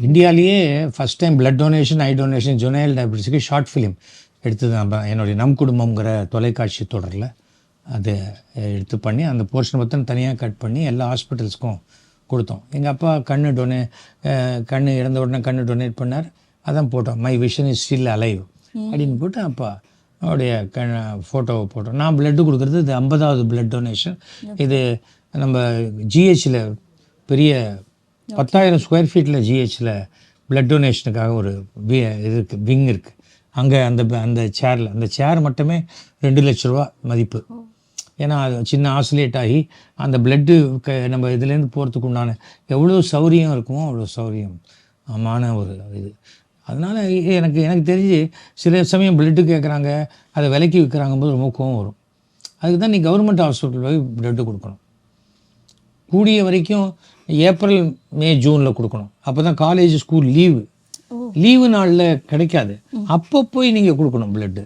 இந்தியாவிலேயே first time blood donation eye donation juvenile டயபிட்டிஸுக்கு short film எடுத்தது நம்ம என்னுடைய நம் குடும்பங்கிற தொலைக்காட்சி தொடரில் அது எடுத்து பண்ணி அந்த போர்ஷன் மட்டும் தனியாக கட் பண்ணி எல்லா ஹாஸ்பிட்டல்ஸ்க்கும் கொடுத்தோம். எங்கள் அப்பா கண் இறந்த உடனே கண்ணு டொனேட் பண்ணார். அதான் போட்டோம், my vision is still alive அப்படின்னு போட்டு அப்பா அவருடைய ஃபோட்டோவை போட்டோம். நான் பிளட்டு கொடுக்குறது இது 50வது பிளட் டொனேஷன். இது நம்ம ஜிஹெச்சில் பெரிய 10,000 ஸ்கொயர் ஃபீட்டில் ஜிஹெச்சில் பிளட் டொனேஷனுக்காக ஒரு இது இருக்குது, விங் இருக்குது. அங்கே அந்த சேர் மட்டுமே 2 லட்ச ரூபா மதிப்பு. ஏன்னா அது சின்ன ஆசிலேட் ஆகி அந்த பிளட்டு நம்ம இதுலேருந்து போகிறதுக்கு உண்டான எவ்வளோ சௌரியம் இருக்குமோ அவ்வளோ சௌரியமான ஒரு இது. அதனால் எனக்கு தெரிஞ்சு சில சமயம் பிளட்டு கேட்குறாங்க, அதை விலைக்கு விற்கிறாங்க போது ரொம்ப கோவம் வரும். அதுக்கு தான் நீ கவர்மெண்ட் ஹாஸ்பிட்டல் போய் பிளட்டு கொடுக்கணும். கூடிய வரைக்கும் ஏப்ரல் மே ஜூனில் கொடுக்கணும். அப்போ தான் காலேஜ் ஸ்கூல் லீவு நாளில் கிடைக்காது. அப்போ போய் நீங்கள் கொடுக்கணும் பிளட்டு.